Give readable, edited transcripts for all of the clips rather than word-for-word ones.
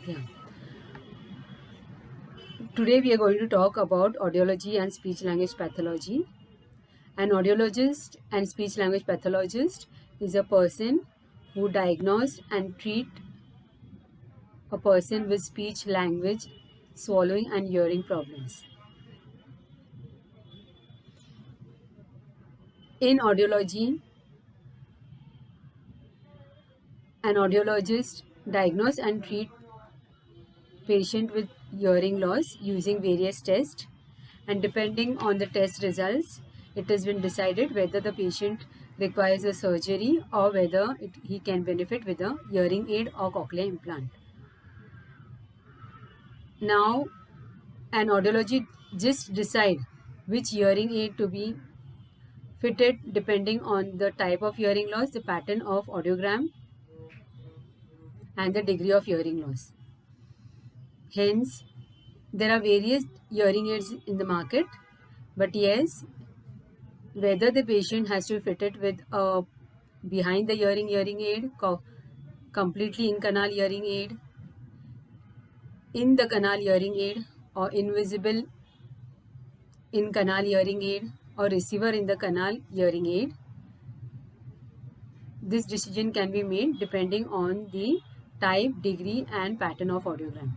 Yeah. Today we are going to talk about audiology and speech language pathology. An audiologist and speech language pathologist is a person who diagnose and treat a person with speech language, swallowing and hearing problems. In audiology, an audiologist diagnose and treat patient with hearing loss using various tests, and depending on the test results it has been decided whether the patient requires a surgery or whether he can benefit with a hearing aid or cochlear implant. Now an audiologist decide which hearing aid to be fitted depending on the type of hearing loss, the pattern of audiogram and the degree of hearing loss. Hence there are various hearing aids in the market, but yes, whether the patient has to be fitted with a behind the hearing aid, completely in canal hearing aid, in the canal hearing aid, or invisible in canal hearing aid, or receiver in the canal hearing aid. This decision can be made depending on the type, degree and pattern of audiogram.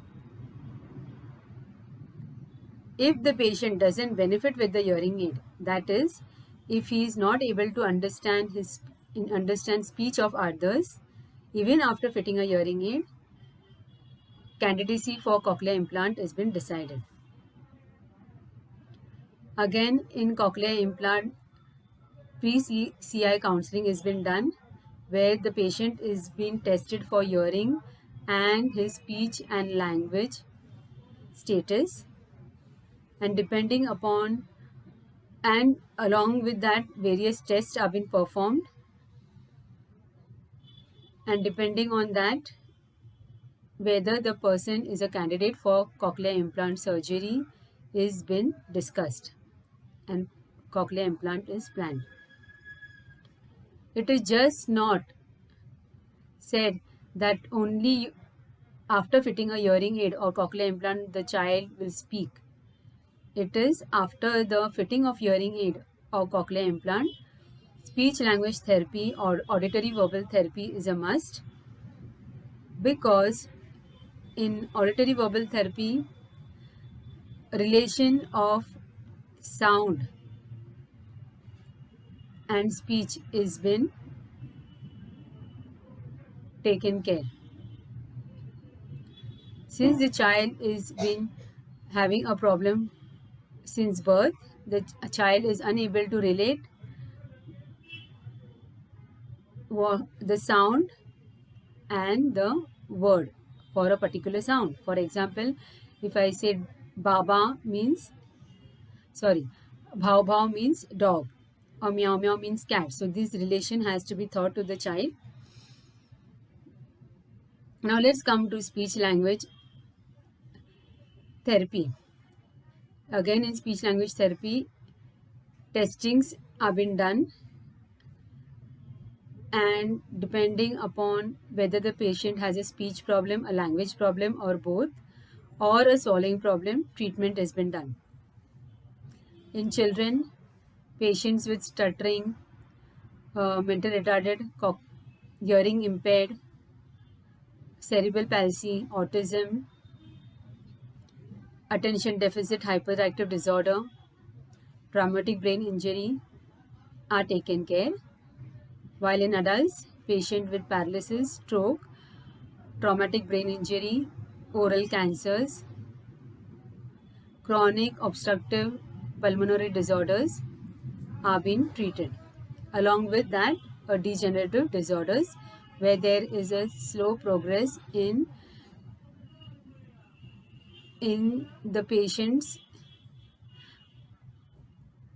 If the patient doesn't benefit with the hearing aid, that is, if he is not able to understand speech of others, even after fitting a hearing aid, candidacy for cochlear implant has been decided. Again, in cochlear implant, pre-CI counseling has been done, where the patient is being tested for hearing and his speech and language status, and depending upon and along with that various tests are being performed, and depending on that whether the person is a candidate for cochlear implant surgery is been discussed and cochlear implant is planned. It is just not said that only after fitting a hearing aid or cochlear implant the child will speak. It is after the fitting of hearing aid or cochlear implant, speech language therapy or auditory verbal therapy is a must, because in auditory verbal therapy, relation of sound and speech is been taken care. Since the child is been having a problem since birth, the child is unable to relate the sound and the word for a particular sound. For example, if I say baba means, bhav bhav means dog, or meow meow means cat. So this relation has to be taught to the child. Now let's come to speech language therapy. Again, in speech language therapy, testings have been done, and depending upon whether the patient has a speech problem, a language problem or both, or a swallowing problem, treatment has been done. In children, patients with stuttering, mental retarded, hearing impaired, cerebral palsy, autism, attention deficit hyperactive disorder, traumatic brain injury are taken care, while in adults, patient with paralysis, stroke, traumatic brain injury, oral cancers, chronic obstructive pulmonary disorders are being treated. Along with that, degenerative disorders where there is a slow progress in the patient's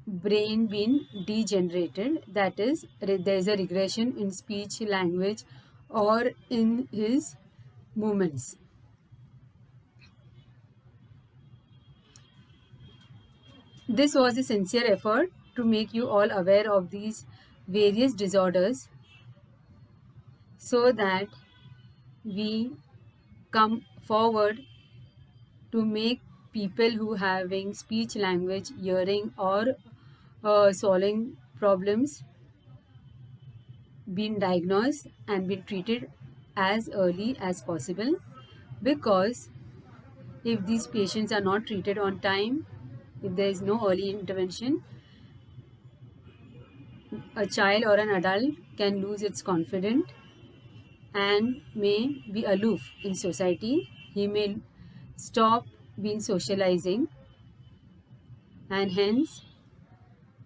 brain being degenerated, that is, there is a regression in speech, language or in his movements. This was a sincere effort to make you all aware of these various disorders so that we come forward to make people who having speech language hearing or solving problems been diagnosed and been treated as early as possible, because if these patients are not treated on time, if there is no early intervention, a child or an adult can lose its confidence and may be aloof in society. He may stop being socializing, and hence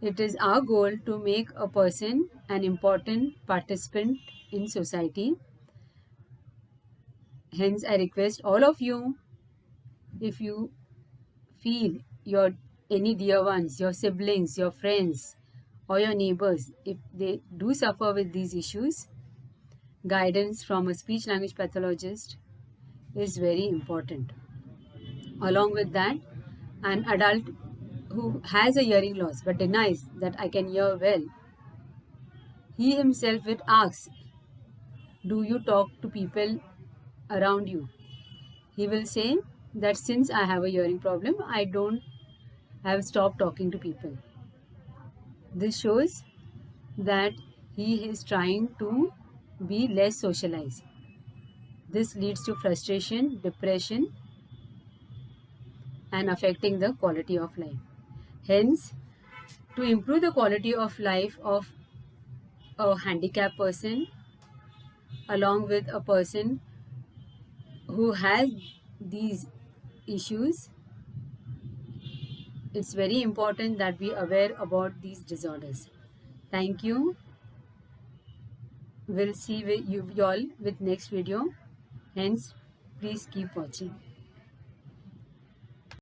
it is our goal to make a person an important participant in society. Hence, I request all of you, if you feel your any dear ones, your siblings, your friends, or your neighbors, if they do suffer with these issues, guidance from a speech language pathologist is very important. Along with that, an adult who has a hearing loss but denies that I can hear well, he himself will ask, do you talk to people around you? He will say that since I have a hearing problem, I have stopped talking to people. This shows that he is trying to be less socialized. This leads to frustration, depression, and affecting the quality of life. Hence, to improve the quality of life of a handicapped person, along with a person who has these issues, it's very important that we are aware about these disorders. Thank you. We'll see you all with next video. Hence, please keep watching.